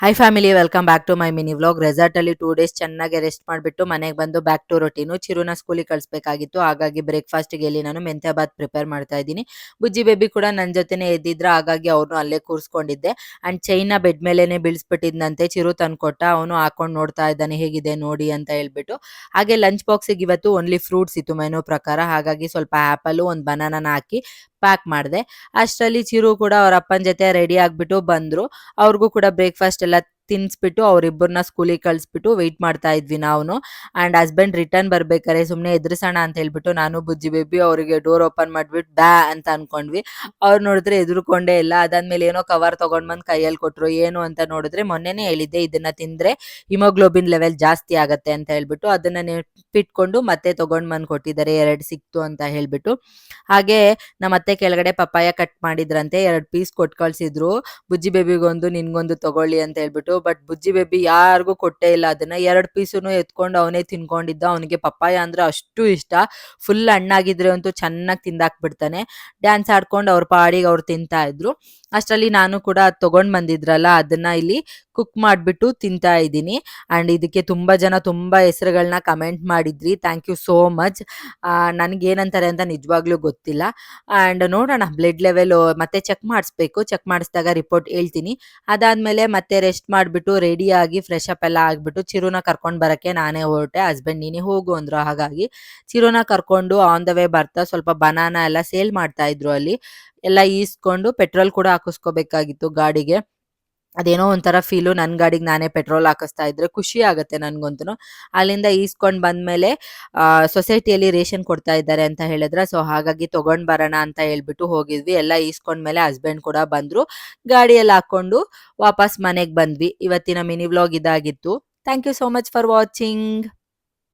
Hi family, welcome back to my mini vlog. Resort ಅಲ್ಲಿ 2 days ಚೆನ್ನಾಗಿ rest ಮಾಡಿಬಿಟ್ಟು ಮನೆಗೆ ಬಂದು ಬ್ಯಾಕ್ ಟು ರೊಟೀನು. ಚಿರುನ ಸ್ಕೂಲಿಗೆ ಕಳಿಸ್ಬೇಕಾಗಿತ್ತು, ಹಾಗಾಗಿ ಬ್ರೇಕ್ಫಾಸ್ಟ್ಗೆ ಇಲ್ಲಿ ನಾನು ಮೆಂತ್ಯ ಬಾತ್ ಪ್ರಿಪೇರ್ ಮಾಡ್ತಾ ಇದ್ದೀನಿ. ಬುಜ್ಜಿ ಬೇಬಿ ಕೂಡ ನನ್ನ ಜೊತೆನೇ ಎದ್ದಿದ್ರ, ಹಾಗಾಗಿ ಅವ್ರನ್ನೂ ಅಲ್ಲೇ ಕೂರಿಸ್ಕೊಂಡಿದ್ದೆ. ಅಂಡ್ ಚೈನ ಬೆಡ್ ಮೇಲೇನೆ ಬೀಳಿಸ್ಬಿಟ್ಟಿದ್ನಂತೆ. ಚಿರು ತಂದ್ಕೊಟ್ಟ, ಅವನು ಹಾಕೊಂಡು ನೋಡ್ತಾ ಇದ್ದಾನೆ ಹೇಗಿದೆ ನೋಡಿ ಅಂತ ಹೇಳ್ಬಿಟ್ಟು. ಹಾಗೆ ಲಂಚ್ ಬಾಕ್ಸಿಗೆ ಇವತ್ತು ಓನ್ಲಿ ಫ್ರೂಟ್ಸ್ ಇತ್ತು ಮೆನು ಪ್ರಕಾರ, ಹಾಗಾಗಿ ಸ್ವಲ್ಪ ಆ್ಯಪಲು ಒಂದು ಬನಾನನ ಹಾಕಿ ಪ್ಯಾಕ್ ಮಾಡಿದೆ. ಅಷ್ಟರಲ್ಲಿ ಚಿರು ಕೂಡ ಅವ್ರ ಅಪ್ಪನ ಜೊತೆ ರೆಡಿ ಆಗಿಬಿಟ್ಟು ಬಂದರು. ಅವ್ರಿಗೂ ಕೂಡ ಬ್ರೇಕ್ಫಾಸ್ಟ್ ಎಲ್ಲ ತಿನ್ನಿಸ್ಬಿಟ್ಟು ಅವರಿಬ್ಬರನ್ನ ಸ್ಕೂಲಿಗೆ ಕಳಿಸ್ಬಿಟ್ಟು ವೆಯ್ಟ್ ಮಾಡ್ತಾ ಇದ್ವಿ ನಾವು. ಆ್ಯಂಡ್ ಹಸ್ಬೆಂಡ್ ರಿಟರ್ನ್ ಬರ್ಬೇಕಾರೆ ಸುಮ್ಮನೆ ಎದುರಿಸೋಣ ಅಂತ ಹೇಳ್ಬಿಟ್ಟು ನಾನು ಬುಜ್ಜಿ ಬೇಬಿ ಅವರಿಗೆ ಡೋರ್ ಓಪನ್ ಮಾಡಿಬಿಟ್ಟು ಬ್ಯಾ ಅಂತ ಅನ್ಕೊಂಡ್ವಿ. ಅವ್ರು ನೋಡಿದ್ರೆ ಎದುರುಕೊಂಡೇ ಇಲ್ಲ. ಅದಾದ್ಮೇಲೆ ಏನೋ ಕವರ್ ತೊಗೊಂಡು ಬಂದು ಕೈಯಲ್ಲಿ ಕೊಟ್ಟರು. ಏನು ಅಂತ ನೋಡಿದ್ರೆ, ಮೊನ್ನೆನೇ ಹೇಳಿದ್ದೆ ಇದನ್ನು ತಿಂದರೆ ಹಿಮೋಗ್ಲೋಬಿನ್ ಲೆವೆಲ್ ಜಾಸ್ತಿ ಆಗುತ್ತೆ ಅಂತ ಹೇಳ್ಬಿಟ್ಟು, ಅದನ್ನು ನೆನಪಿಟ್ಕೊಂಡು ಮತ್ತೆ ತೊಗೊಂಡು ಬಂದು ಕೊಟ್ಟಿದ್ದಾರೆ. 2 ಸಿಕ್ತು ಅಂತ ಹೇಳ್ಬಿಟ್ಟು. ಹಾಗೆ ನಮ್ಮ ಅತ್ತೆ ಕೆಳಗಡೆ ಪಪ್ಪಾಯ ಕಟ್ ಮಾಡಿದ್ರಂತೆ, 2 ಪೀಸ್ ಕೊಟ್ಟು ಕಳಿಸಿದ್ರು. ಬುಜ್ಜಿ ಬೇಬಿಗೊಂದು ನಿನ್ಗೊಂದು ತಗೊಳ್ಳಿ ಅಂತ ಹೇಳ್ಬಿಟ್ಟು. ಬಟ್ ಬುಜ್ಜಿ ಬೇಬಿ ಯಾರಿಗೂ ಕೊಟ್ಟೇ ಇಲ್ಲ ಅದನ್ನ. 2 ಪೀಸನ್ನು ಎತ್ಕೊಂಡು ಅವನೇ ತಿನ್ಕೊಂಡಿದ್ದ. ಅವನಿಗೆ ಪಪ್ಪಾಯ ಅಂದ್ರೆ ಅಷ್ಟು ಇಷ್ಟ. ಫುಲ್ ಹಣ್ಣಾಗಿದ್ರೆ ಅಂತೂ ಚೆನ್ನಾಗಿ ತಿಂದಾಕ್ಬಿಡ್ತಾನೆ. ಡ್ಯಾನ್ಸ್ ಆಡ್ಕೊಂಡು ಅವ್ರ ಪಾಡಿಗೆ ಅವ್ರು ತಿಂತಾ ಇದ್ರು. ಅಷ್ಟರಲ್ಲಿ ನಾನು ಕೂಡ ತಗೊಂಡ್ ಬಂದಿದ್ರಲ್ಲ, ಅದನ್ನ ಇಲ್ಲಿ ಕುಕ್ ಮಾಡಿಬಿಟ್ಟು ತಿಂತಾ ಇದ್ದೀನಿ. ಆ್ಯಂಡ್ ಇದಕ್ಕೆ ತುಂಬ ಜನ ತುಂಬ ಹೆಸರುಗಳನ್ನ ಕಮೆಂಟ್ ಮಾಡಿದ್ರಿ. Thank you so much. ನನಗೇನಂತಾರೆ ಅಂತ ನಿಜವಾಗ್ಲೂ ಗೊತ್ತಿಲ್ಲ. ಆ್ಯಂಡ್ ನೋಡೋಣ, ಬ್ಲಡ್ ಲೆವೆಲು ಮತ್ತೆ ಚೆಕ್ ಮಾಡಿಸ್ಬೇಕು. ಚೆಕ್ ಮಾಡಿಸಿದಾಗ ರಿಪೋರ್ಟ್ ಹೇಳ್ತೀನಿ. ಅದಾದಮೇಲೆ ಮತ್ತೆ ರೆಸ್ಟ್ ಮಾಡಿಬಿಟ್ಟು ರೆಡಿಯಾಗಿ ಫ್ರೆಶ್ ಅಪ್ ಎಲ್ಲ ಆಗಿಬಿಟ್ಟು ಚಿರುನ ಕರ್ಕೊಂಡು ಬರೋಕ್ಕೆ ನಾನೇ ಹೊರಟೆ. ಹಸ್ಬೆಂಡ್ ನೀನೇ ಹೋಗು ಅಂದರು. ಹಾಗಾಗಿ ಚಿರುನ ಕರ್ಕೊಂಡು ಆನ್ ದ ವೇ ಬರ್ತಾ ಸ್ವಲ್ಪ ಬನಾನ ಎಲ್ಲ ಸೇಲ್ ಮಾಡ್ತಾ ಇದ್ರು. ಅಲ್ಲಿ ಎಲ್ಲ ಈಸ್ಕೊಂಡು ಪೆಟ್ರೋಲ್ ಕೂಡ ಹಾಕಿಸ್ಕೋಬೇಕಾಗಿತ್ತು ಗಾಡಿಗೆ. ಅದೇನೋ ಒಂಥರ ಫೀಲು, ನನ್ನ ಗಾಡಿಗೆ ನಾನೇ ಪೆಟ್ರೋಲ್ ಹಾಕಿಸ್ತಾ ಇದ್ರೆ ಖುಷಿ ಆಗುತ್ತೆ ನನಗಂತೂ. ಅಲ್ಲಿಂದ ಈಸ್ಕೊಂಡು ಬಂದಮೇಲೆ ಸೊಸೈಟಿಯಲ್ಲಿ ರೇಷನ್ ಕೊಡ್ತಾ ಇದ್ದಾರೆ ಅಂತ ಹೇಳಿದ್ರೆ, ಸೊ ಹಾಗಾಗಿ ತೊಗೊಂಡು ಬರೋಣ ಅಂತ ಹೇಳ್ಬಿಟ್ಟು ಹೋಗಿದ್ವಿ. ಎಲ್ಲ ಈಸ್ಕೊಂಡ್ಮೇಲೆ ಹಸ್ಬೆಂಡ್ ಕೂಡ ಬಂದರು. ಗಾಡಿಯಲ್ಲಿ ಹಾಕ್ಕೊಂಡು ವಾಪಸ್ ಮನೆಗೆ ಬಂದ್ವಿ. ಇವತ್ತಿನ ಮಿನಿ ವ್ಲಾಗ್ ಇದಾಗಿತ್ತು. Thank you so much for watching.